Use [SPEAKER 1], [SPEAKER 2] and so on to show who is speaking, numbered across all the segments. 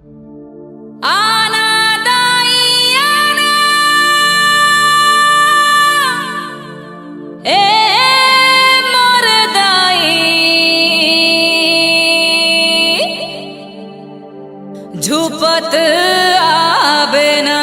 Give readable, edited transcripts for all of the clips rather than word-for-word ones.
[SPEAKER 1] आना दाई आना ए मोर दाई झुपत आवे ना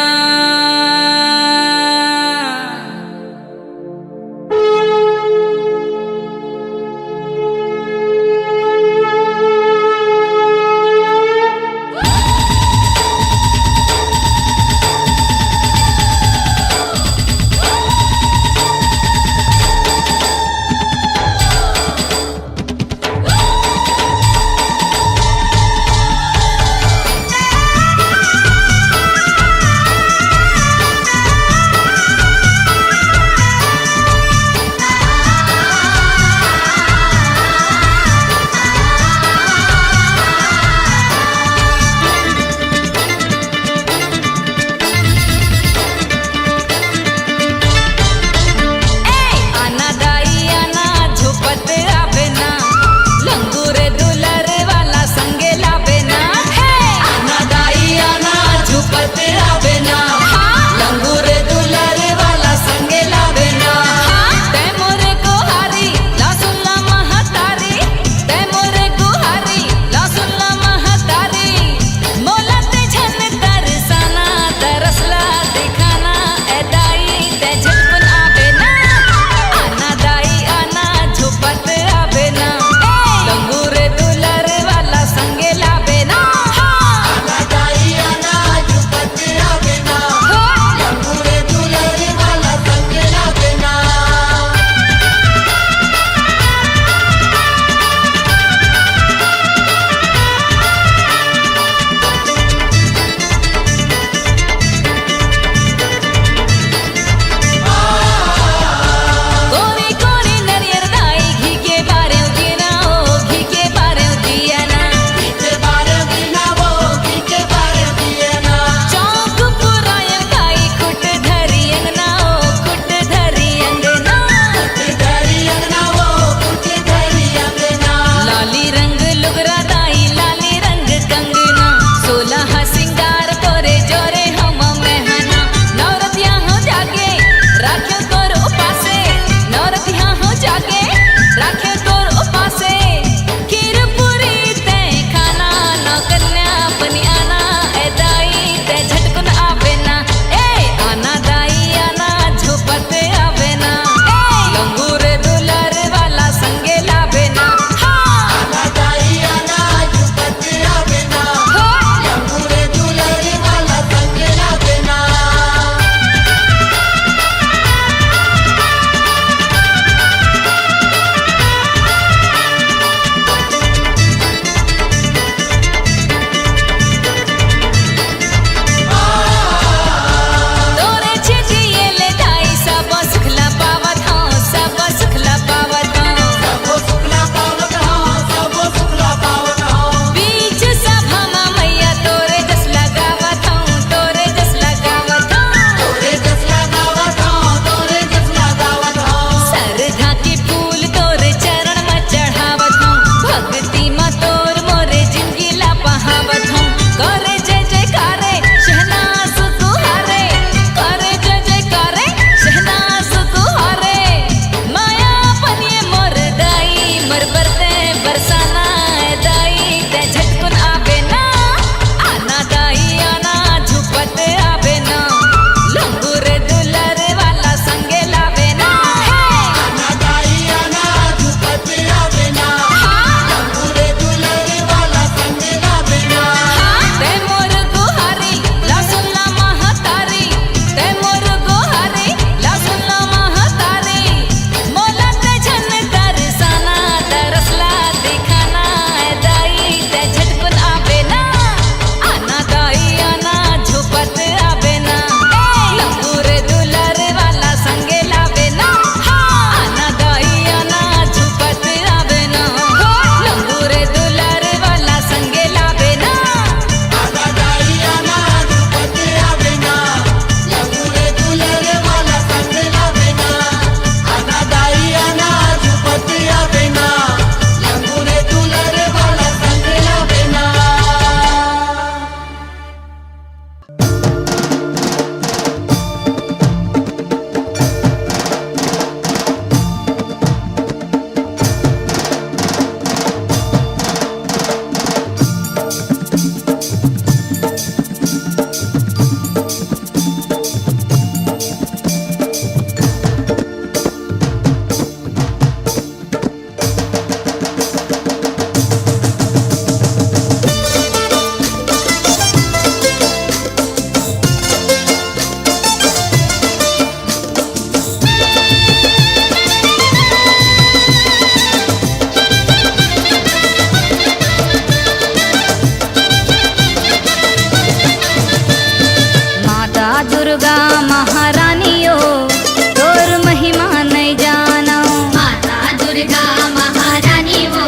[SPEAKER 2] महारानी वो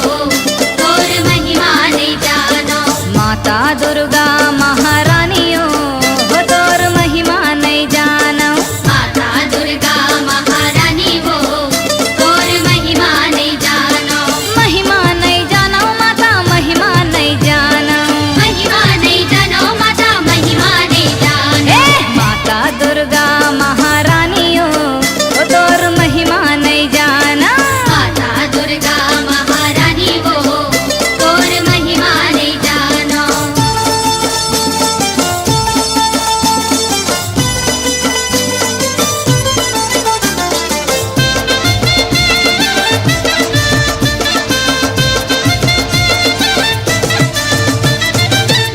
[SPEAKER 2] और महिमा नहीं जानो।
[SPEAKER 1] माता दुर्गा महारानियों हो तोर महिमा नहीं जानो।
[SPEAKER 2] माता दुर्गा महारानी वो और महिमा नहीं जानो।
[SPEAKER 1] महिमा नहीं जानो माता महिमा नहीं जानो।
[SPEAKER 2] महिमा नहीं जानो माता महिमा नहीं जानो।
[SPEAKER 1] माता दुर्गा महारानियों हो तोर महिमा नहीं जाना।
[SPEAKER 2] माता दुर्गा महारानी वो और महिमा नहीं जानो।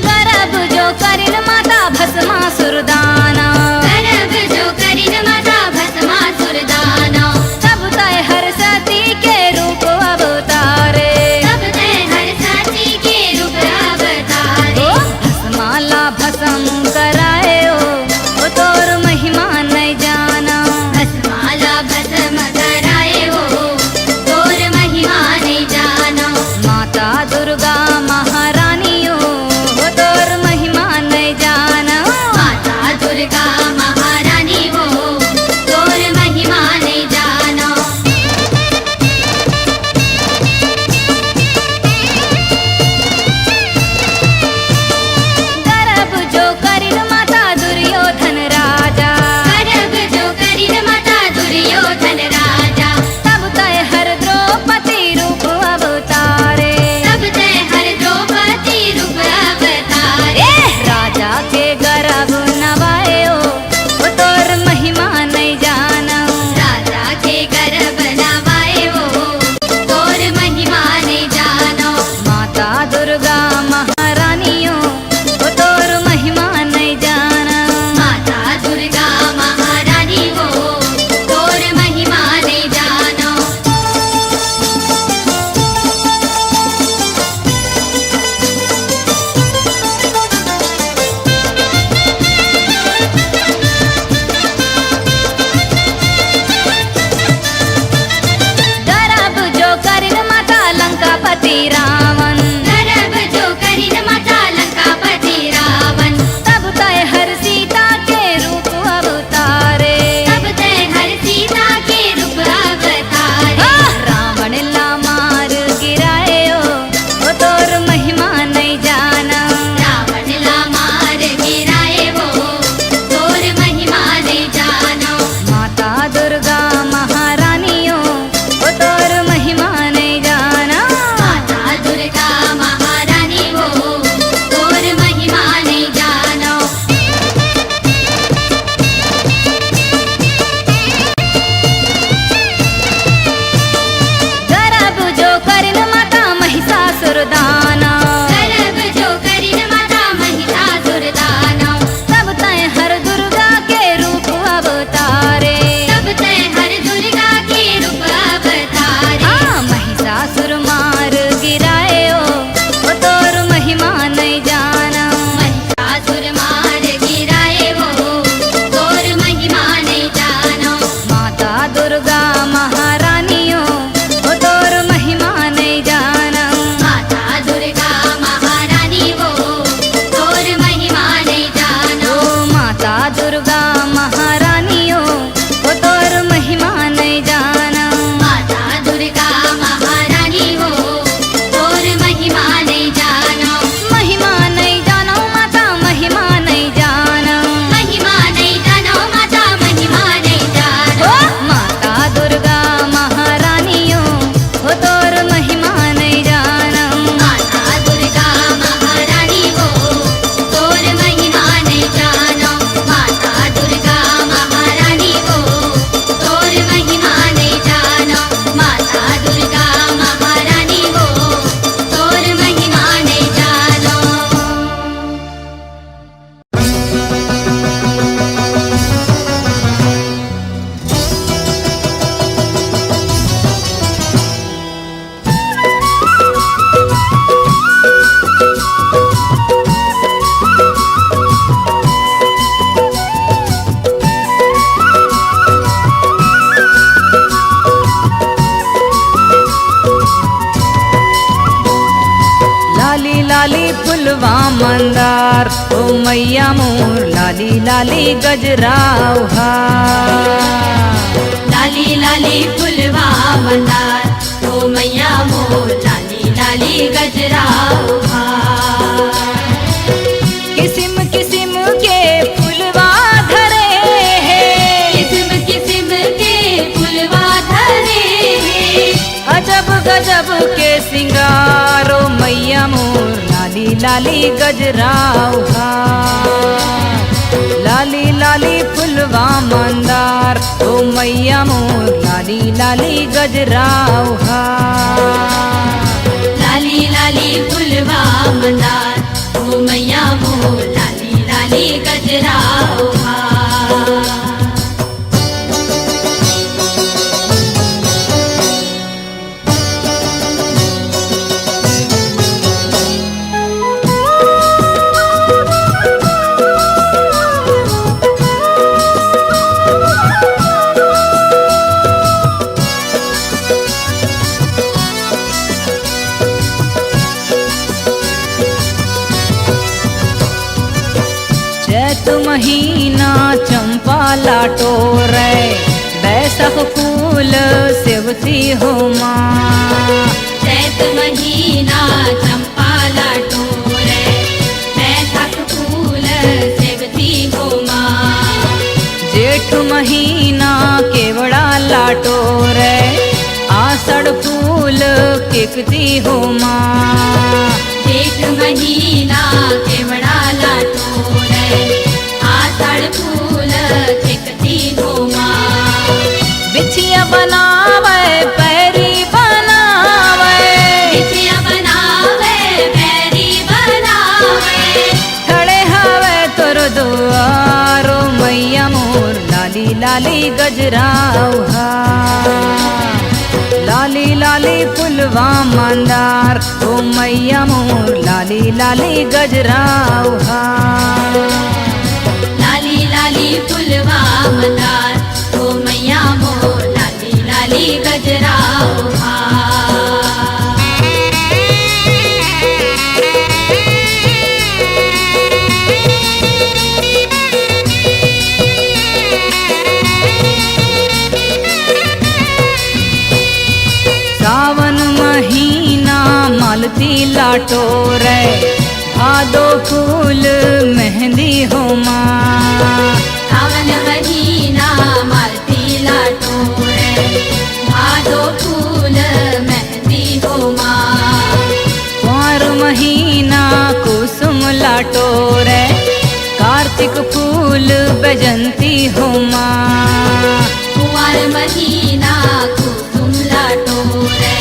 [SPEAKER 1] गर्भ जो करिन माता भस्मासुर दाना।
[SPEAKER 2] गर्भ जो करिन माता भस्मासुर दानो।
[SPEAKER 1] तब तय हर सती के रूप अवतारे।
[SPEAKER 2] तब ते हर सती के रूप अवतारे।
[SPEAKER 1] भस्माला भस्म कराए ओ तोर महिमा नहीं जाना।
[SPEAKER 2] भस्माला भस्म कराए वो और महिमा नहीं जानो।
[SPEAKER 1] माता दुर्गा महारानियों हो तोर महिमा नहीं जाना।
[SPEAKER 2] माता दुर्गा महारानी वो और महिमा नहीं जानो।
[SPEAKER 1] गर्भ जो करिन माता दुर्योधन राजा।
[SPEAKER 2] गर्भ जो करिन माता दुर्योधन राजा।
[SPEAKER 1] तब तय हर द्रौपदी रूप अवतारे।
[SPEAKER 2] तब ते हर द्रौपदी रूप अवतारे।
[SPEAKER 1] राजा के गर्भ नवायो ओ तोर महिमा नहीं जाना।
[SPEAKER 2] राजा के गर्भ नवाए वो और महिमा नहीं जानो।
[SPEAKER 1] माता दुर्गा महारानियों हो तोर महिमा नहीं जाना।
[SPEAKER 2] माता दुर्गा महारानी वो और महिमा नहीं जानो।
[SPEAKER 1] गर्भ जो करिन माता लंकापति रावण।
[SPEAKER 2] गर्भ जो करिन माता लंकापति रावण।
[SPEAKER 1] तब तय हर सीता के रूप अवतारे।
[SPEAKER 2] तब ते हर सीता के रूप अवतारे।
[SPEAKER 1] रावण ला मार गिरायो ओ तोर महिमा नहीं जाना।
[SPEAKER 2] रावण ला मार गिराए वो और महिमा नहीं जानो।
[SPEAKER 1] माता दुर्गा महारानियों हो तोर महिमा नहीं जाना।
[SPEAKER 2] माता दुर्गा महारानी वो और महिमा नहीं जानो।
[SPEAKER 1] गर्भ जो करिन माता महिषासुर दाना।
[SPEAKER 2] गर्भ जो करिन माता महिषासुर दानो।
[SPEAKER 1] तब तय हर दुर्गा के रूप अवतारे।
[SPEAKER 2] तब ते हर दुर्गा के रूप अवतारे।
[SPEAKER 1] महिषासुर मार गिरायो ओ तोर महिमा नहीं जाना।
[SPEAKER 2] महिषासुर मार गिराए वो और महिमा नहीं जानो।
[SPEAKER 1] माता दुर्गा महारानियों हो तोर महिमा नहीं जाना।
[SPEAKER 2] माता दुर्गा
[SPEAKER 1] फुलवा मंदार ओ मैया मोर लाली लाली गजराहा।
[SPEAKER 2] लाली लाली फुलवा मंदार ओ मैया मोर लाली लाली गजराहा।
[SPEAKER 1] किस्म किस्म के फुलवा धरे हैं,
[SPEAKER 2] किस्म किस्म के फुलवा धरे हैं।
[SPEAKER 1] अजब गजब के सिंगारो मैया मोर लाली लाली गजराहा। लाली लाली फुलवा मंदार ओ मैया मोर लाली लाली गजराहा।
[SPEAKER 2] लाली लाली फुलवा मंदार ओ मैया मोर लाली लाली गजराहा।
[SPEAKER 1] चैत महीना चंपा लाटोरे, बैसाख फूल सेवती हो माँ।
[SPEAKER 2] चैत महीना चंपा लाटोरे, बैसाख फूल सेवती हो माँ।
[SPEAKER 1] जेठ महीना केवड़ा लाटोरे, आषाढ़ फूल केकती हो माँ।
[SPEAKER 2] जेठ महीना केवड़ा लाटोरे, आषाढ़ फूल केकती हो माँ।
[SPEAKER 1] बिछिया बनावे पैरी बनावे,
[SPEAKER 2] बिछिया बनावे पैरी बनावे।
[SPEAKER 1] खड़े हवे तोर दुआरो मैया मोर लाली लाली गजराहा। लाली लाली फुलवा मंदार ओ मैया मोर लाली लाली गजराहा।
[SPEAKER 2] लाली लाली फुलवा मंदार ओ मैया मोर लाली लाली गजराहा।
[SPEAKER 1] सावन महीना मालती लाटोरे, भादो फूल मेहंदी हो माँ।
[SPEAKER 2] सावन महीना मालती लाटोरे, भादो फूल मेहंदी हो माँ।
[SPEAKER 1] कुंवर महीना कुसुम लाटोरे, कार्तिक फूल बजंती हो माँ।
[SPEAKER 2] कुंवर महीना कुसुम लाटोरे,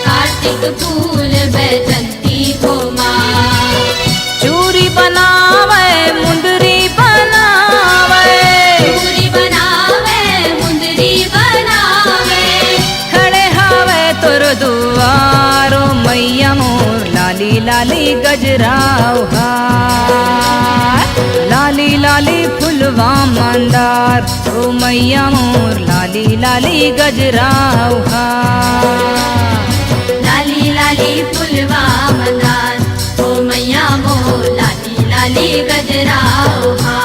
[SPEAKER 2] कार्तिक फूल बैजंती हो माँ।
[SPEAKER 1] चूरी बनावे मुंदरी बनावे,
[SPEAKER 2] चूड़ी बनावे मुंदरी बनावे।
[SPEAKER 1] खड़े हवे तोर दुआरो मैया मोर लाली लाली गजराहा। लाली लाली फुलवा मंदार ओ मैया मोर लाली लाली गजराहा।
[SPEAKER 2] लाली लाली फुलवा मंदार ओ मैया मोर लाली लाली गजराहा।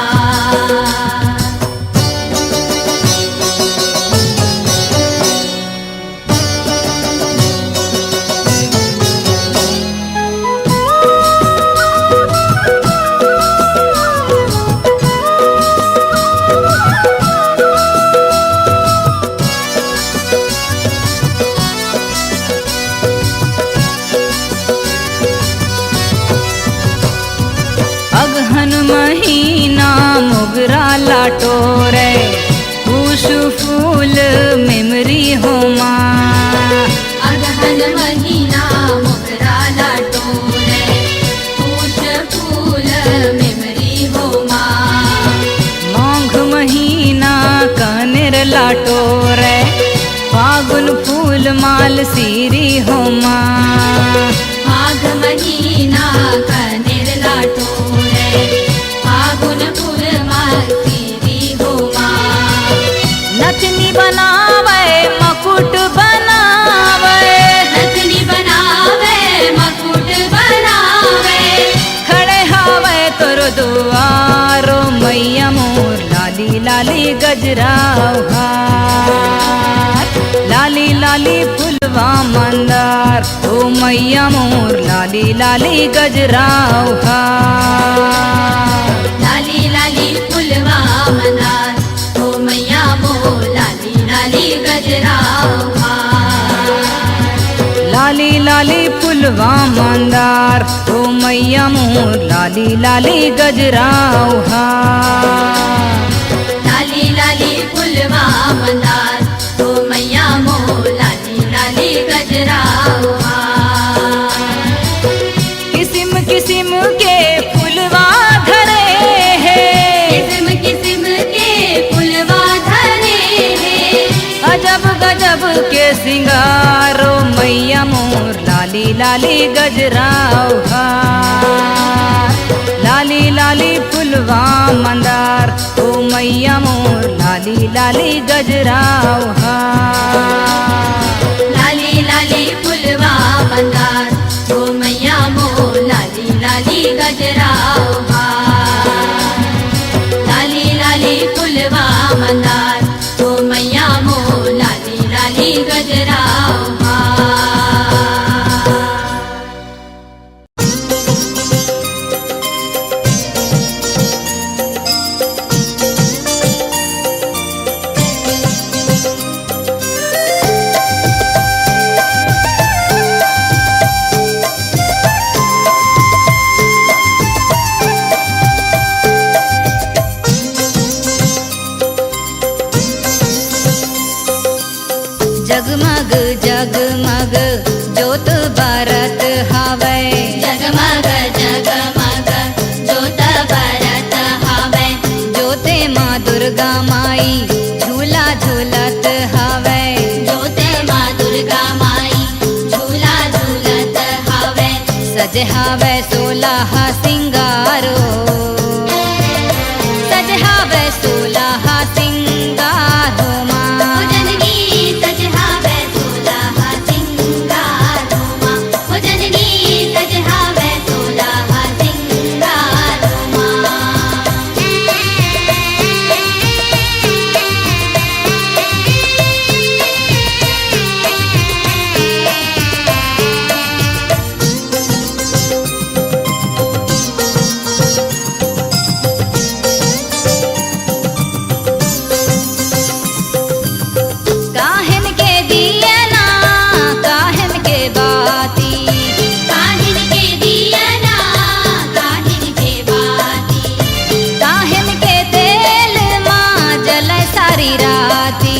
[SPEAKER 1] अगहन महीना मोगरा लाटोरे, कुश फूल मेमरी हो माँ।
[SPEAKER 2] अगहन महीना मोगरा लाटोरे, कुश फूल मेमरी हो माँ।
[SPEAKER 1] माघ महीना कनेर लाटोरे, फागुन फूल माल सीरी हो माँ।
[SPEAKER 2] माघ महीना कनेर लाटोरे, फागुन फूल मालती हो माँ।
[SPEAKER 1] नथनी बनावे मकुट बनावे,
[SPEAKER 2] नथनी बनावे मकुट बनावे।
[SPEAKER 1] मंदार ओ मैया मोर लाली लाली गजराव हार।
[SPEAKER 2] लाली लाली फुलवा मंदार ओ मैया मोर लाली लाली गजराव हार।
[SPEAKER 1] लाली लाली फुलवा मंदार ओ मैया मोर लाली लाली गजराव हार।
[SPEAKER 2] लाली लाली फुलवा मंदार ओ मैया मोर लाली लाली गजराव हार।
[SPEAKER 1] किस्म किस्म के फुलवा धरे हैं,
[SPEAKER 2] किस्म किस्म के फुलवा धरे हैं।
[SPEAKER 1] अजब गजब के सिंगारो मैया मोर लाली लाली गजराव हार। लाली लाली फुलवा मंदार ओ मैया मोर लाली लाली गजराव हार।
[SPEAKER 2] लाली लाली फुलवा मंदार ओ मैया मोर लाली लाली गजराव हार। लाली लाली फुलवा मंदार ओ मैया मोर लाली लाली गजराव हार।
[SPEAKER 1] जगमग जगमग जोत बरत हावै।
[SPEAKER 2] जगमग जगमग जोत बरत हावै।
[SPEAKER 1] जोते माँ दुर्गा माई झूला झूलत हावै।
[SPEAKER 2] जोते माँ दुर्गा माई झूला झूलत हावै।
[SPEAKER 1] सज हावै सोलह सिंगारो, सज हावै सोलह सिंगारो माँ।
[SPEAKER 2] ओ जननी सज हावै सोलह सिंगारो माँ। ओ जननी सज हावै सोलह सिंगारो माँ।
[SPEAKER 1] काहन के दिया ना काहन के बाती,
[SPEAKER 2] काहिन के दिया ना काहिन के बाती।
[SPEAKER 1] काहन के तेल माँ जल सारी राती।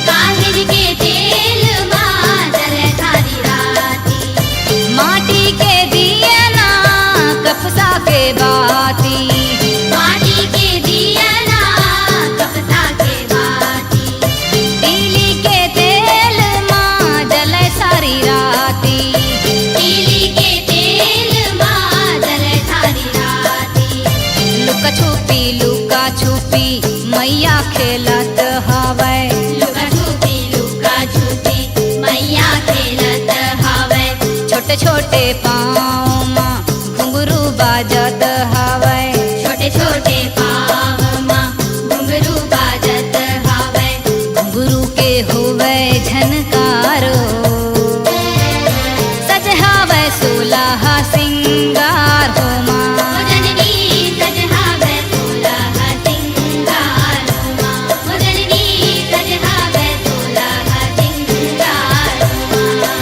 [SPEAKER 2] काहिन के तेल माँ जल सारी राती।
[SPEAKER 1] माटी के दिया ना कपसा के बाती।
[SPEAKER 2] माटी के दिया ना कपसा के बाती।
[SPEAKER 1] तीली के तेल माँ जल सारी राती।
[SPEAKER 2] तीली के तेल माँ जल सारी राती।
[SPEAKER 1] लुका छुपी मैया खेलत हावै।
[SPEAKER 2] लुका छुपी मैया खेलत हावै।
[SPEAKER 1] छोटे छोटे पाँव माँ घुंघरू बाजत हावै।
[SPEAKER 2] छोटे छोटे पाँव माँ घुंघरू बाजत हावै।
[SPEAKER 1] घुंघरू के होवै झनकारो, सज हावै सोलह सिंगार हो माँ।
[SPEAKER 2] ओ जननी सज हावै सोलह सिंगारो माँ। ओ जननी सज हावै सोलह सिंगारो माँ।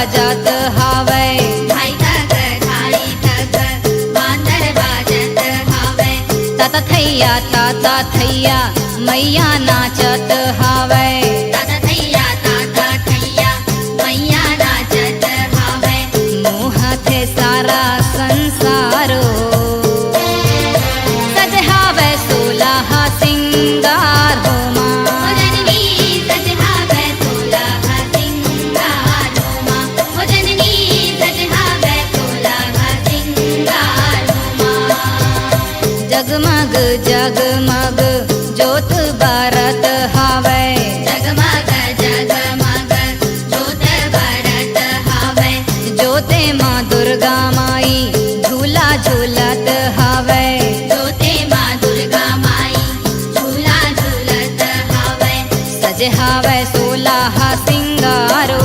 [SPEAKER 1] वाजत हावै
[SPEAKER 2] धाई तक मांदर बाजत हावै
[SPEAKER 1] ताता थैया मैया नाचत हावै
[SPEAKER 2] ताता थैया मैया नाचत हावै
[SPEAKER 1] मोह थे सारा संसारो सजहावै सोलह सिंगार हो माँ
[SPEAKER 2] ओ जननी सजहावै सोलह सिंगार हो माँ ओ जननी सजहावै सोलह सिंगार हो माँ
[SPEAKER 1] जगमग जगमग जोत बारत हावै
[SPEAKER 2] जगमग जोत बरत हावै
[SPEAKER 1] जोते माँ दुर्गा माई झूला झूलत हावै
[SPEAKER 2] जोते माँ दुर्गा माई झूला झूलत हावै
[SPEAKER 1] सजहावै सोलह सिंगारो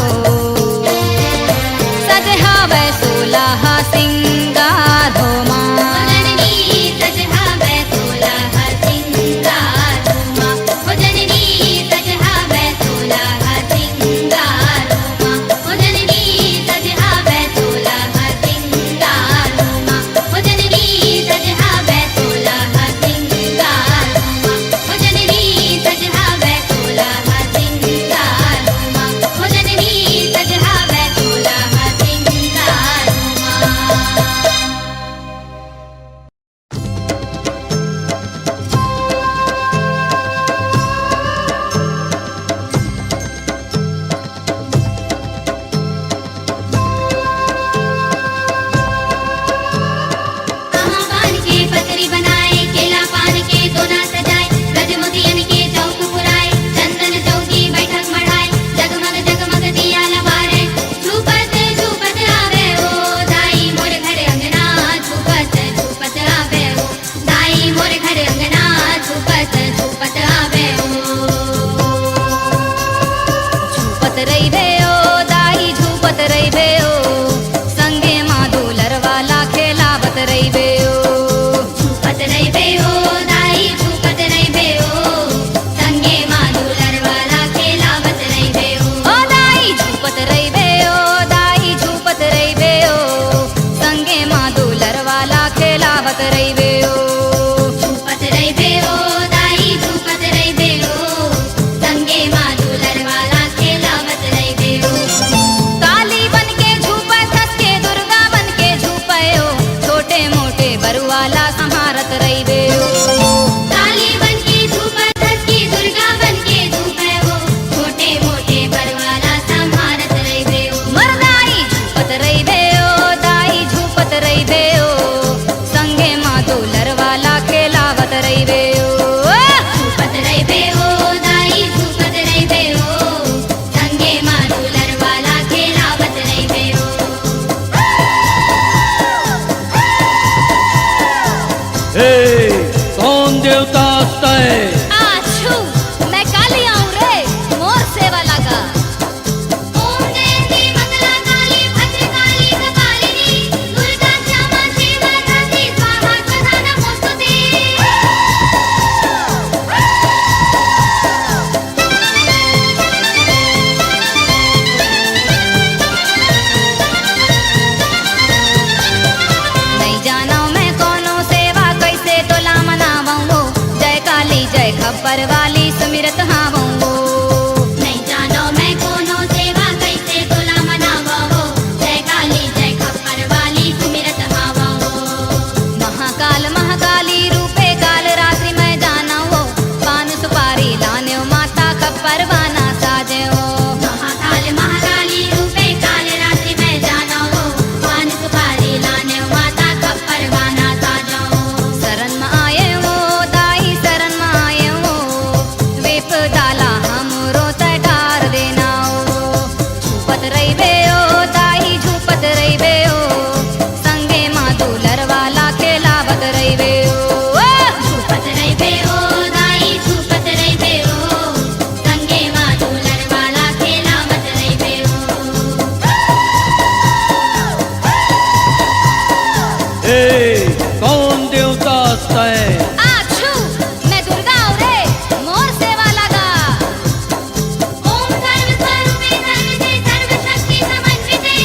[SPEAKER 1] सजहावै सोलह सिंगार हो
[SPEAKER 2] ओ
[SPEAKER 1] माँ
[SPEAKER 2] जननी सजहावै सोलह सिंगार हो माँ ओ जननी सजहावै सोलह सिंगार हो माँ ओ जननी सजहावै सोलह सिंगार हो माँ ओ जननी सजहावै सोलह सिंगार हो माँ ओ जननी सजहावै सोलह सिंगार हो माँ ओ जननी सजहावै सोलह सिंगार कहाँ पान के पतरी बनाए केला पान के दोना सजाए गजमुखियन के चौक पुराए चंदन चौकी बैठक मढ़ाए जगमग जगमग दिया लबारे झूपत झूपत आवे ओ दाई मोर घर अंगना झूपत झूपत आवे ओ दाई मोर घर अंगना झूपत झूपत आवे ओ
[SPEAKER 1] झूपत रहिबे ओ दाई झूपत रहिबे ओ संगे माँ दुलर वाला खेलावत रहिबे ओ
[SPEAKER 2] झूपत रहिबे ओ दाई झूपत रहिबे ओ संगे माँ दुलर वाला खेलावत रहिबे
[SPEAKER 1] ओ दाई झूपत रहिबे ओ दाई झूपत रहिबे ओ संगे माँ दुलर वाला खेलावत रहिबे ओ
[SPEAKER 2] झूपत रहिबे ओ दाई झूपत रहिबे ओ संगे माँ दुलर वाला खेलावत रहिबे ओ
[SPEAKER 1] काली बन के झूपे कस के दुर्गा बन के झूपे ओ छोटे मोटे बरुवाला संहारत रहिबे ओ
[SPEAKER 2] काली बन के झूपत हंसकी दुर्गा बन के झूपे हो छोटे मोटे बरवाला संभारत रहिबे ओ
[SPEAKER 1] मरदाई झूपत रहिबे ओ दाई झूपत रहिबे ओ संगे माँ दुलर वाला खेलावत रहिबे ओ
[SPEAKER 2] झूपत रहिबे ओ दाई झूपत रहिबे ओ संगे माँ दुलर वाला खेलावत रहिबे ओ
[SPEAKER 3] हे कौन देवता आता है
[SPEAKER 1] आछू मैं काली आऊं रे मोर सेवा लगा
[SPEAKER 2] ओम जयंती मंगला काली भद्रकाली कपालिनी दुर्गा क्षमा शिवा धात्री स्वाहा स्वधा नमोस्तुते
[SPEAKER 1] नहीं जानो मैं कोनो सेवा कैसे तोला मनावूं जय काली जय खब्बर वाली सुमिरत हावूं
[SPEAKER 2] नहीं जानो मैं कोनो सेवा कैसे तोला मनावा हो जय काली जय खप्पर वाली सुमिरत हावा हो
[SPEAKER 1] महाकाल महाकाली रूपे काल रात्रि मैं जाना हो पान सुपारी लाने माता खब्बर वाना साजे हो
[SPEAKER 2] महाकाल महाकाली रूपे काल रात्रि में जाना हो पान सुपारी लाने माता खप्पर वाना साजो
[SPEAKER 1] शरण में आए हो दाई शरण में आए हो वेप डाला हमरो तटार देना हो झूपत रहिबे ओ दाई झूपत रहिबे ओ संगे माँ दुलर वाला खेलावत रहिबे ओ
[SPEAKER 2] झूपत रहिबे ओ दाई झूपत रहिबे ओ संगे माँ दुलर वाला खेलावत रहिबे ओ
[SPEAKER 3] हे कौन देवता आता है
[SPEAKER 1] आछू मैं दुर्गा आऊं रे मोर सेवा लगा
[SPEAKER 2] ओम सर्व स्वरूपे सर्वते सर्वशक्ति समन्विते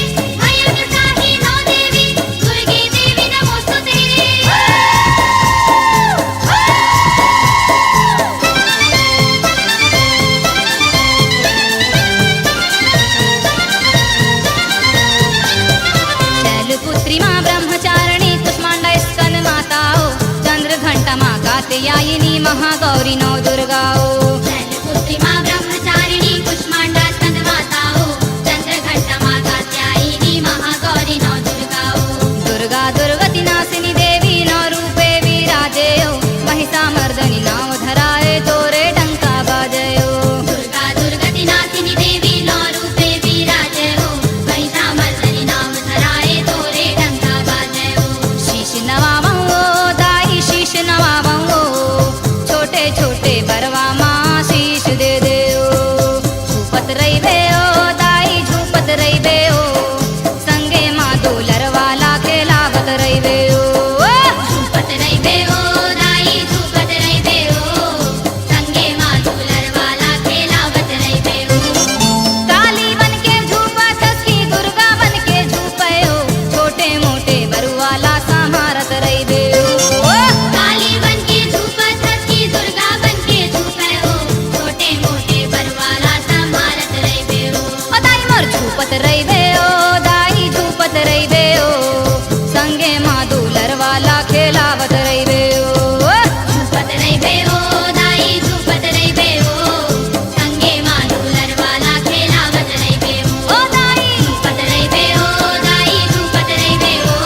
[SPEAKER 1] कात्यायिनी महागौरी नौ दुर्गाओ
[SPEAKER 2] शैलपुत्री माँ ब्रह्मचारिणी कुष्मांडा स्कंद माताओ चंद्रघंटा माँ कात्यायिनी महागौरी नौ दुर्गाओ
[SPEAKER 1] दुर्गा दुर्गति नाशिनी देवी नौ रूपे विराजेयो महिषामर्दनी नाम धराए तोरे डंका बाजयो
[SPEAKER 2] दुर्गा दुर्गति नाशिनी देवी नौ रूपे विराजयो महिषामर्दनी नाम धराए तोरे डंका बाजयो
[SPEAKER 1] शीश नवावो दाई शीश नवावो छोटे छोटे बरवा माँ शीश दे देओ झूपत रही बेओ दाई झूपत रही बेओ संगे माँ दूलर वाला खेलावत रही बेओ
[SPEAKER 2] झूपत रही बेओ दाई झूपत रही बेओ संगे माँ दूलर वाला खेलावत रही बेओ
[SPEAKER 1] काली बन के झूपा सखी दुर्गा बन के झूपयो छोटे मोटे बरुवाला संहारत रही बेओ
[SPEAKER 2] काली बन के झूपत सखी दुर्गा बन के झूपयो छोटे मोटे बरवाला संभालत रही बेओ
[SPEAKER 1] ओ दाई मोर झूपत रही बेओ दाई झूपत रही बेओ संगे माँ दूलर वाला खेलावत रही बेओ
[SPEAKER 2] झूपत रही बेओ दाई झूपत रही बेओ संगे माँ दूलर वाला खेलावत रही बेओ
[SPEAKER 1] ओ दाई
[SPEAKER 2] झूपत रही बेओ दाई झूपत रही बेओ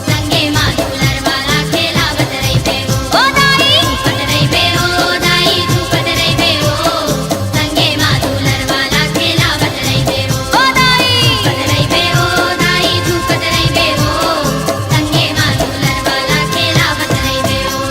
[SPEAKER 2] संगे माँ दूलर वाला खेलावत रही बेओ
[SPEAKER 1] ओ दाई
[SPEAKER 2] झूपत रही बेओ दाई झूपत रही बेओ संगे माँ दूलर वाला खेलावत रही बेओ
[SPEAKER 1] ओ दाई
[SPEAKER 2] झूपत रही बेओ दाई झूपत रही बेओ संगे माँ दूलर वाला खेलावत रही बेओ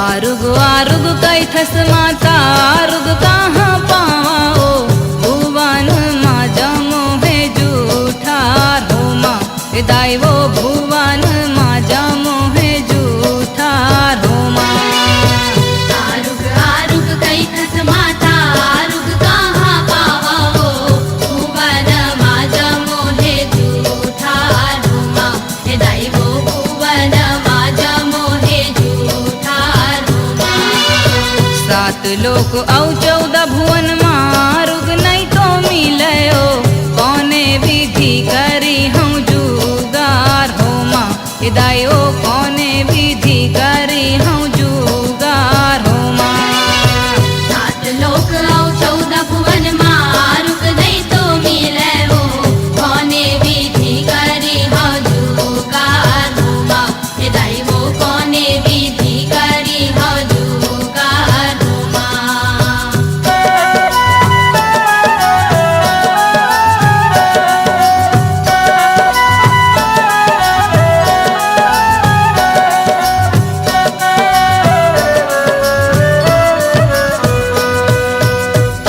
[SPEAKER 1] आरुग आरुग कैथस माता आरुग कहाँ पावाओ भुवन माँ जमो है जूठार हो माँ दाई वो भुवन माँ जमो है जूठार हो माँ
[SPEAKER 2] आरुग आरुग कैथस माता आरुग कहाँ पावाओ भुवन माँ जमो हे जूठा रुमा हे दैवो भुवन माँ जमो हे जूठा रुमा
[SPEAKER 1] सात लोक औ 14 भुवन मारुग नहीं तो मिलयो कौने विधि करी हम जुगार हो माँ दायो कौने विधि करी हम जुगार हो माँ
[SPEAKER 2] सात लोक औ 14 भुवन माँ आरुग नहीं तो मिले हो कौने विधि करी हो जूगार रुमा हे दैवो कौने विधि करी हो जूगार रुमा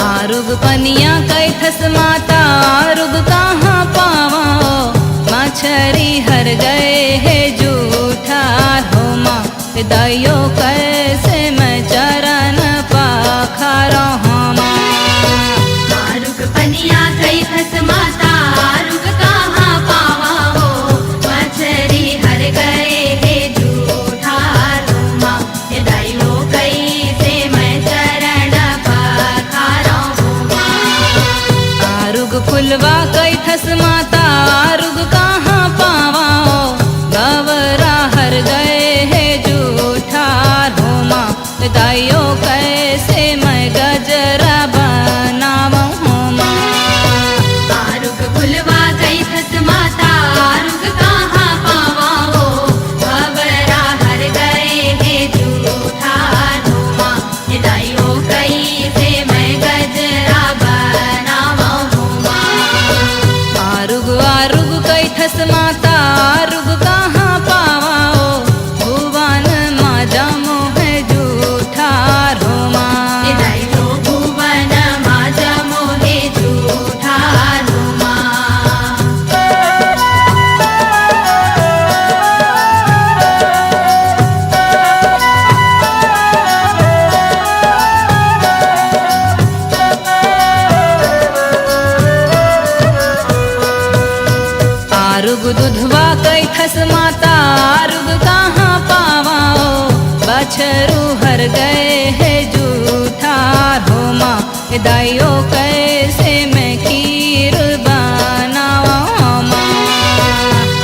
[SPEAKER 1] आरुग पनिया कैथस माता आरुग कहाँ पावाओ मछरी हर गए है जूठार हो माँ दाइयो कैसे मैं चरण पाखरो हो माँ
[SPEAKER 2] आरुग पनिया कैथस माता आरुग कहाँ पावा हो मछरी हर गए हे जूठा रुमा हे दैवो कैसे मैं चरण पखारो हुमा
[SPEAKER 1] आरुग फुलवा कैथस माता आरुग कहाँ पावाओ गवरा हर गए है जूठार हो माँ दाइयो कैसे मैं गजरा बनावो हो माँ
[SPEAKER 2] आरुग फुलवा कैथस माता आरुग कहाँ पावा हो भवरा हर गए हे जूठा रुमा हे दैवो कैसे मैं गजरा बनावा हुमा
[SPEAKER 1] आरुग आरुग कैथस माता आरुग कहाँ पावाओ भुवन माँ जमो है जूठार हो माँ
[SPEAKER 2] हे दैवो भुवन माँ जमो हे जूठा रुमा
[SPEAKER 1] आरुग दुधवा कैथस माता आरुग कहाँ पावाओ बछरू हर गए है जूठार हो माँ दाइयो कैसे मैं खीर बनावा माँ।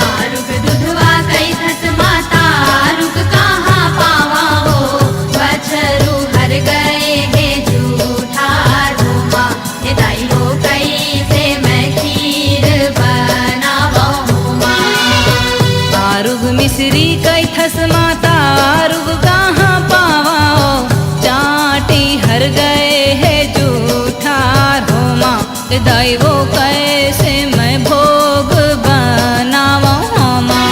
[SPEAKER 2] आरुग दुधवा कैथस माता आरुग कहाँ पावाओ बछरू हर गए हे जूठा रूमा हे दाइयो कैसे मैं खीर बनावो माँ।
[SPEAKER 1] आरुग मिश्री कैथस माता आरुग कहाँ पावाओ चाटी हर गए है जूठार हो माँ दाइवो कैसे मैं भोग बनावा माँ।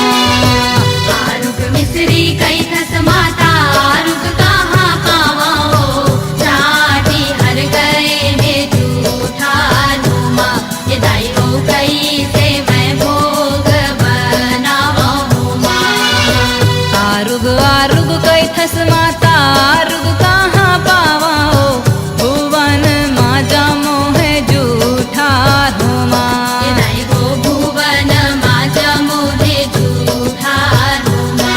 [SPEAKER 2] आरुग मिश्री कैथस माता आरुग कहाँ पावाओ चाटी हर गए हे जूठा रूमा हे दाइयो कैसे मैं भोग बनावो माँ।
[SPEAKER 1] आरुग आरुग कैथस माता आरुग कहाँ पावाओ भुवन माजा मोहे जूठार हो माँ।
[SPEAKER 2] हे दाइयो भुवन माजा मोहे जूठा रूमा।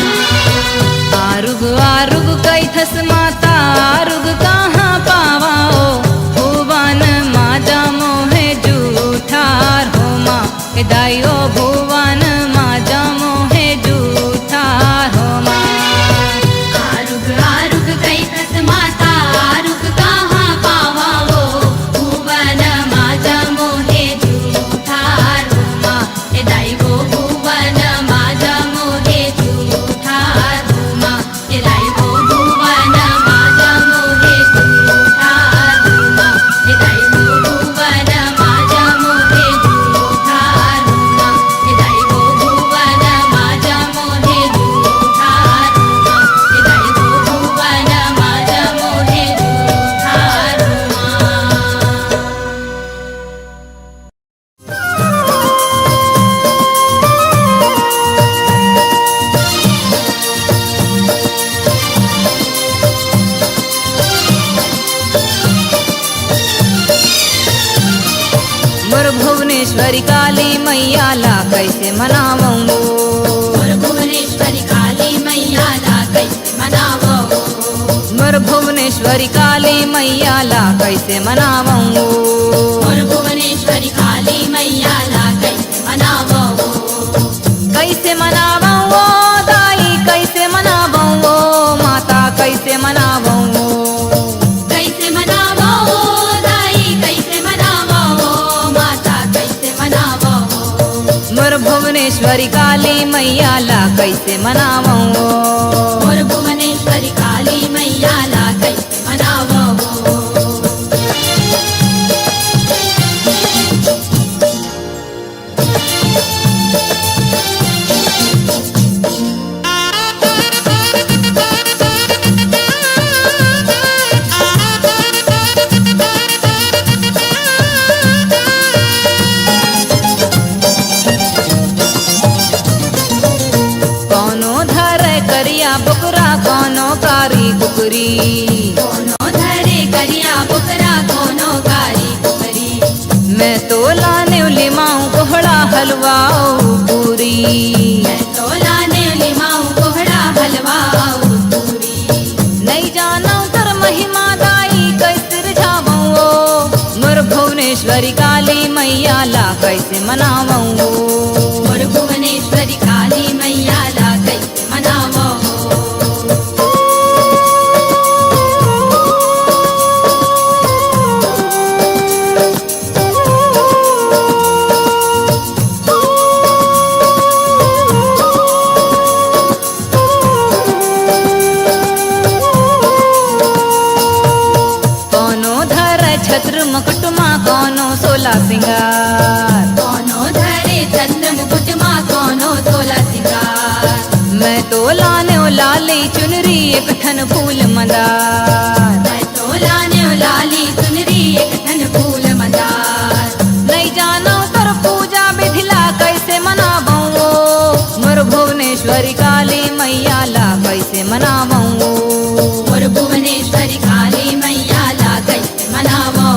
[SPEAKER 1] आरुग आरुग कैथस माता आरुग कहाँ पावाओ भुवन माजा मोहे जूठार हो माँ दाइयो भुवन माजा मोहे जूठार हो माँ।
[SPEAKER 2] आरुग आरुग कैथस माता आरुग कहाँ पावाओ भुवन माजा मोहे जूठा रूमा हे दाइयो भुवन माजा मोहे जूठा रूमा हे दाइयो भुवन माजा मोहे जूठा रूमा हे दाइयो भुवन माजा मोहे जूठा रूमा हे दाइयो भुवन माजा मोहे जूठा रूमा हे दाइयो भुवन माजा मोहे जूठा रूमा।
[SPEAKER 1] मोर भुवनेश्वरी काली मैया ला कैसे मनावूं
[SPEAKER 2] मोर भुवनेश्वरी काली मैया ला कैसे मनावो
[SPEAKER 1] मोर भुवनेश्वरी काली मैया ला कैसे मनावूं
[SPEAKER 2] मोर भुवनेश्वरी काली मैया ला कैसे मनावो
[SPEAKER 1] कैसे मनावूं ओ दाई कैसे मनावूं ओ माता कैसे मनावूं
[SPEAKER 2] कैसे मनावो दाई कैसे मनावो माता कैसे मनावो
[SPEAKER 1] मोर भुवनेश्वरी काली मैया ला कैसे मनावूं
[SPEAKER 2] मोर भुवनेश्वरी काली मैया ला कैसे मनावो
[SPEAKER 1] कौनो धर करिया बुकरा कौनो कारी कुकरी
[SPEAKER 2] कोनो धरे करिया बुकरा कोनो कारी कुकरी
[SPEAKER 1] मैं तो लाने लिमाऊं कोहड़ा हलवाओ पूरी
[SPEAKER 2] मैं तो लाने लिमाऊं कोहड़ा हलवाऊं पूरी
[SPEAKER 1] नहीं जाना तर महिमा दाई कैसे रिझावूं मोर भुवनेश्वरी काली मैया ला कैसे मनावूं
[SPEAKER 2] मोर भुवनेश्वरी काली मैया ला कैसे मनावो
[SPEAKER 1] कौनो धर छत्र मुकुटमा कौनो सोला सिंगार
[SPEAKER 2] कोनो धरे चंद्र मुकुट माँ कोनो तोला सिंगार
[SPEAKER 1] मैं तो लाने लाली चुनरी एक ठन फूल मंदार
[SPEAKER 2] मैं तो लाने लाली सुनरी एक ठन फूल मंदार
[SPEAKER 1] नहीं जानो कर पूजा विधिला कैसे मनावूं मोर भुवनेश्वरी काली मैया ला कैसे मनावूं
[SPEAKER 2] मोर भुवनेश्वरी काली मैया ला कैसे मनावो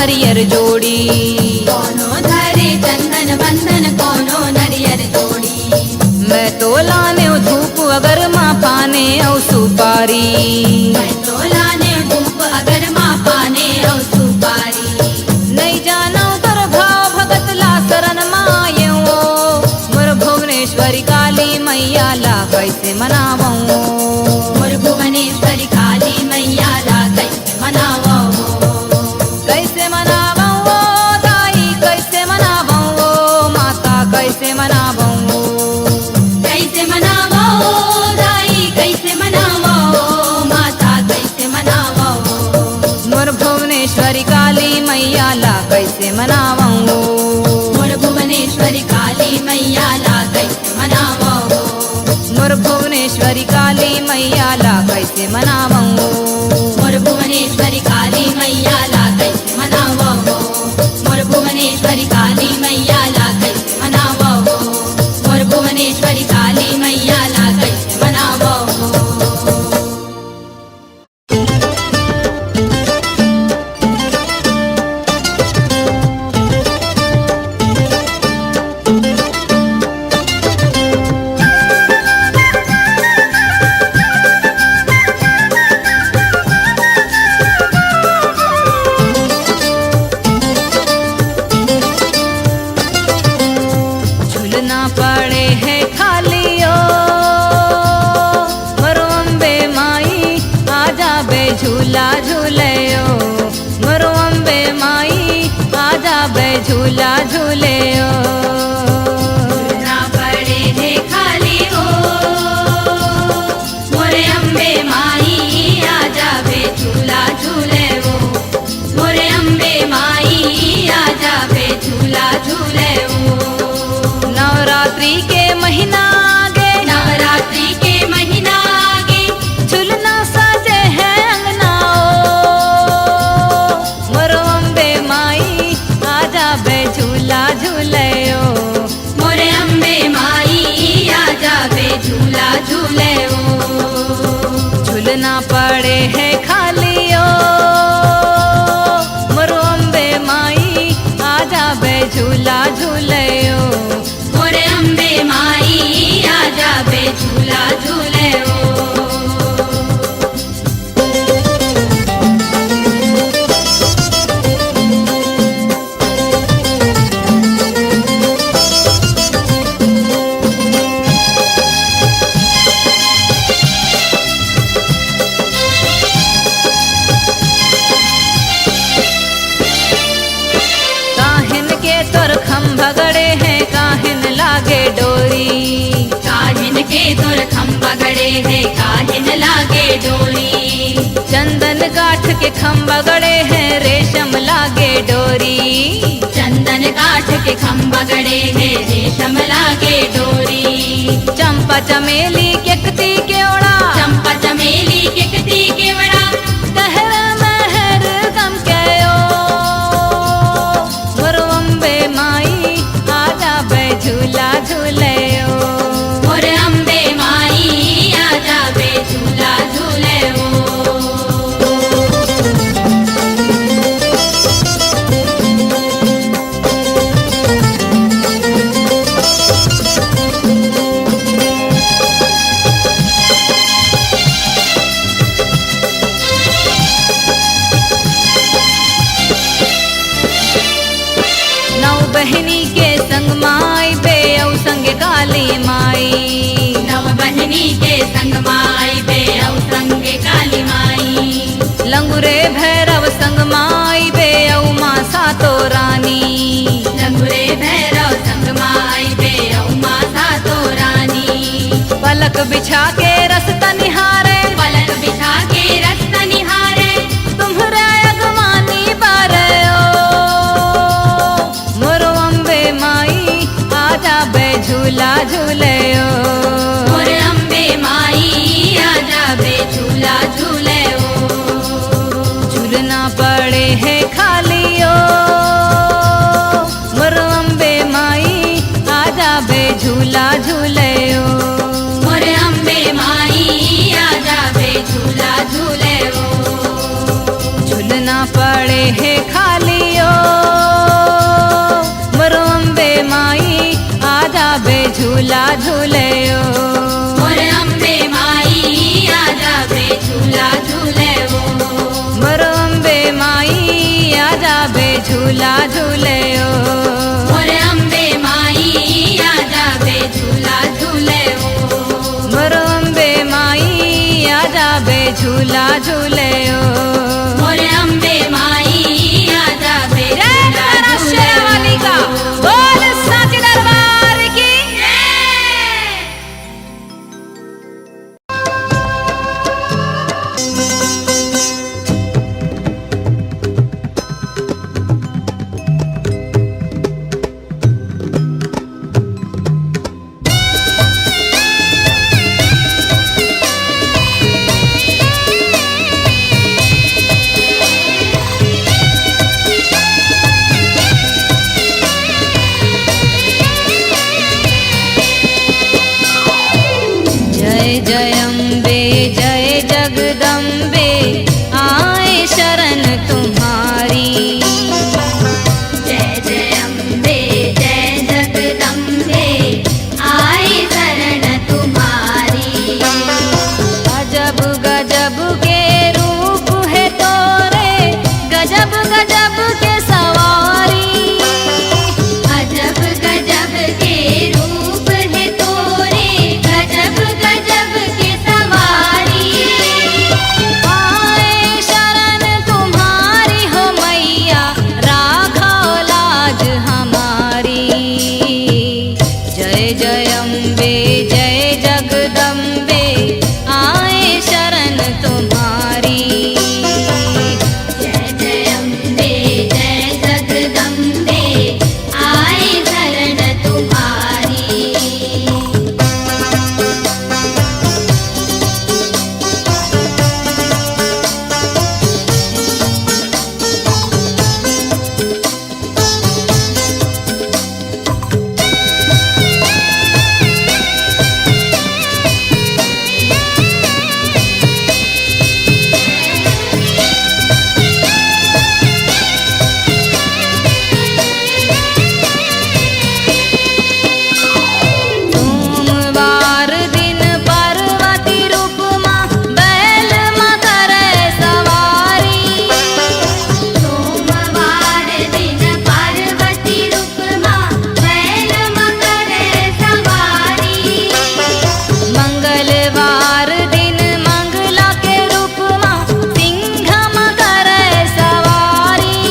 [SPEAKER 1] नरियर जोड़ी।
[SPEAKER 2] कोनो धरे चंदन बंधन कोनो नरियर जोड़ी।
[SPEAKER 1] मैं तो लाने धूप अगर माँ पाने औ सुपारी।
[SPEAKER 2] मैं तो लाने धूप अगर माँ पाने औ सुपारी।
[SPEAKER 1] नहीं जानो तर भाव भगत ला शरण मायऊ। मोर भुवनेश्वरी काली मैया ला कैसे मनावऊं।
[SPEAKER 2] मोर भुवनेश्वरी काली मैया ला कैसे मनावो।
[SPEAKER 1] कैसे मनावऊं दाई कैसे मनावऊं माता कैसे मनावऊं।
[SPEAKER 2] कैसे मनावो दाई कैसे मनावो माता कैसे मनावो।
[SPEAKER 1] मोर भुवनेश्वरी काली मैया ला कैसे मनावऊं।
[SPEAKER 2] मोर भुवनेश्वरी काली मैया ला कैसे मनावो।
[SPEAKER 1] मोर भुवनेश्वरी काली मैया ला कैसे मनावऊं।
[SPEAKER 2] मोर भुवनेश्वरी काली मैया ला कैसे मनावो। मोर भुवनेश्वरी काली मैया ला कैसे मनावो। मोर भुवनेश्वरी काली मैया ला कैसे मनावो।
[SPEAKER 1] झूलना पड़े है खाली ओ मरो अम्बे माई आजा बे झूला झूले ओ। मरो अम्बे माई आजा बे झूला झूले ओ।
[SPEAKER 2] ना पड़े है खाली हो मोरे अम्बे माई आजा बे झूला झूले वो। मोरे अम्बे माई आजा बे झूला झूले वो।
[SPEAKER 1] नवरात्रि के महीना आगे
[SPEAKER 2] नवरात्रि के महीना आगे
[SPEAKER 1] झूलना सजे है अंगना ओ। मरो अम्बे माई आजा बे झूला झूले ओ।
[SPEAKER 2] मोरे अम्बे माई आजा बे झूला झूले वो।
[SPEAKER 1] झूलना पड़े है खाली ओ मरो अम्बे माई आजा बे झूला झूले ओ।
[SPEAKER 2] मोरे अम्बे माई आजा बे झूला झूले वो।
[SPEAKER 1] काहिन के तोर खम्भा गड़े हैं काहिन लागे डोरी।
[SPEAKER 2] काहिन के तोर खम्बा गड़े है काहिन लागे डोरी।
[SPEAKER 1] चंदन काठ के खम्भा गड़े हैं रेशम लागे डोरी।
[SPEAKER 2] चंदन काठ के खम्बा गड़े है रेशम लागे डोरी।
[SPEAKER 1] चंपा चमेली केकती केवड़ा
[SPEAKER 2] चंपा चमेली केकती केवड़ा।
[SPEAKER 1] कहरा महर गम कयो। मोर अम्बे माई आजा बे झूला झूले ओ।
[SPEAKER 2] मोर अम्बे माई आजा बे झूला झूले वो।
[SPEAKER 1] नौ बहिनी के संग माई बे औ संग काली माई।
[SPEAKER 2] नव बहनी के संग माई बे औ संग काली माई।
[SPEAKER 1] लंगुरे भैरव संग माई बे औ माँ सातो रानी।
[SPEAKER 2] लंगुरे भैरव संग माई बे औ माँ सातो रानी।
[SPEAKER 1] पलक बिछा के रसता निहारे
[SPEAKER 2] पलक बिछा के रस्त निहारे।
[SPEAKER 1] तुम्हरा अगवानी बारे ओ। मोरो अम्बे माई आजा बे झूला झूले ओ।
[SPEAKER 2] मोर अम्बे माई आजा बे झूला झूले वो।
[SPEAKER 1] झूलना पड़े है खाली ओ मोरो अम्बे माई आजा बे झूला झूले ओ।
[SPEAKER 2] मोर अम्बे माई आजा बे झूला झूले वो।
[SPEAKER 1] झूलना पड़े है खाली ओ झूला झूले ओ
[SPEAKER 2] मोर अम्बे माई आजा बे झूला झूले वो
[SPEAKER 1] मोर अम्बे माई आजा बे झूला झूले ओ
[SPEAKER 2] मोर अम्बे माई आजा बे झूला झूले वो
[SPEAKER 1] मोर अम्बे माई आजा बे झूला झूले ओ
[SPEAKER 2] मोर अम्बे माई आजा बे
[SPEAKER 1] जय
[SPEAKER 2] झूला
[SPEAKER 1] तारा
[SPEAKER 2] झूले
[SPEAKER 1] शेरावाली का बोल साचे दरबार की जय जय अम्बे जय जगदम्बे आए शरण तुम्हारी
[SPEAKER 2] जय जय अम्बे जय जगदम्बे आए शरण तुम्हारी
[SPEAKER 1] अजब गजब के रूप है तोरे गजब गजब के सवारी
[SPEAKER 2] अजब गजब के रूप है तोरे गजब गजब के सवारी
[SPEAKER 1] आए शरण तुम्हारी हो मैया राखो लाज हमारी जय जय अम्बे जय जगदम्बे आए शरण तुम्हारी
[SPEAKER 2] जय जय अम्बे जय जगदम्बे आए शरण तुम्हारी
[SPEAKER 1] सोमवार दिन पार्वती रूप माँ बैल माँ करे सवारी
[SPEAKER 2] सोमवार दिन पार्वती रूप माँ बैल मकर सवारी
[SPEAKER 1] मंगलवार दिन मंगला के रूप माँ सिंह माँ करे सवारी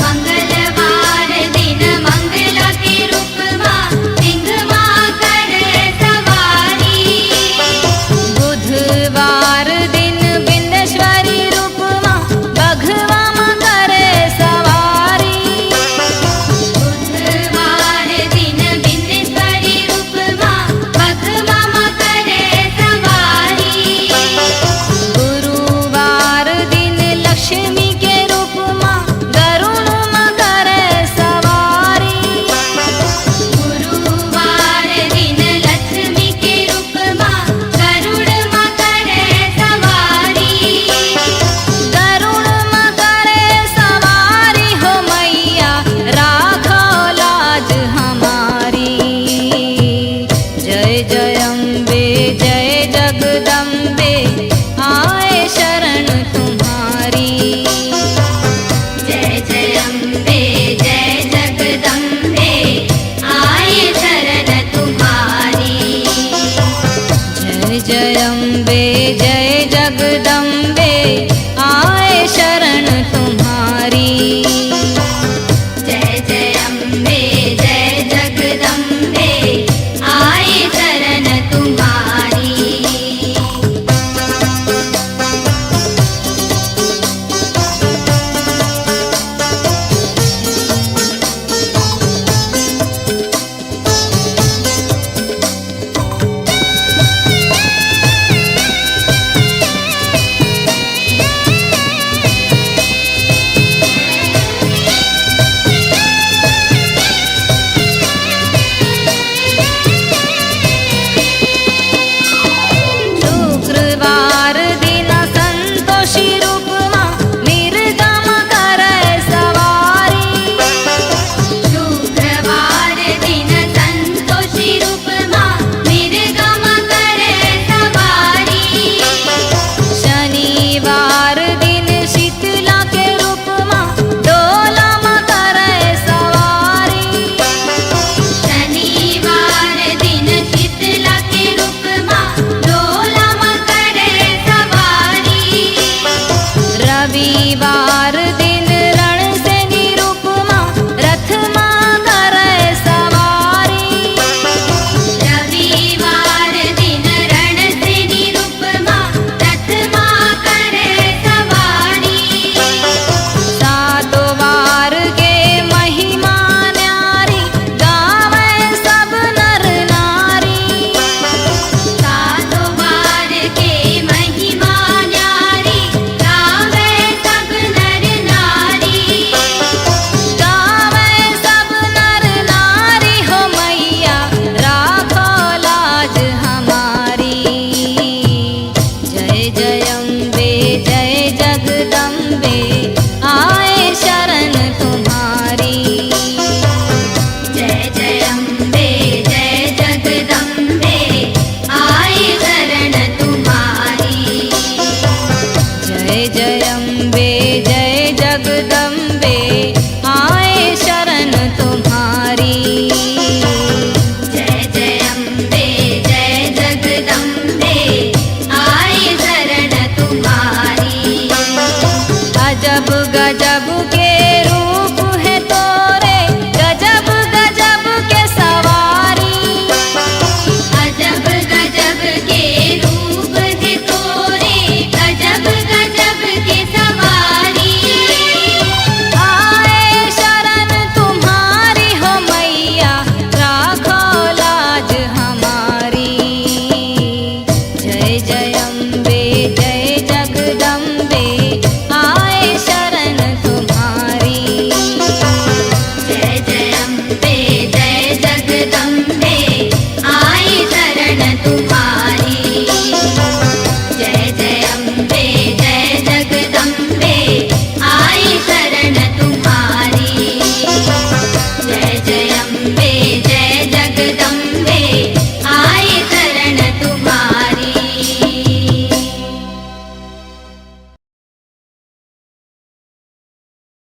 [SPEAKER 2] मंगलवार दिन मंगला के रूप माँ सिंह माँ करे सवारी
[SPEAKER 1] बुधवार दिन बिंदेश्वरी रूप माँ बघवा माँ करे सवारी
[SPEAKER 2] बुधवार दिन बिंदेश्वरी रूप माँ बघवा माँ करे सवारी
[SPEAKER 1] गुरुवार दिन लक्ष्मी के रूप माँ गरुण माँ करे सवारी
[SPEAKER 2] गुरुवार दिन लक्ष्मी के रूप माँ गरुड़ माँ करे सवारी
[SPEAKER 1] गरुण माँ करे सवारी हो मैया राखो लाज हमारी जय जय अम्बे जय जगदम्बे आए शरण तुम्हारी
[SPEAKER 2] जय जय अम्बे जय जगदम्बे आए शरण तुम्हारी
[SPEAKER 1] जय जय अम्बे जय जगदम्बे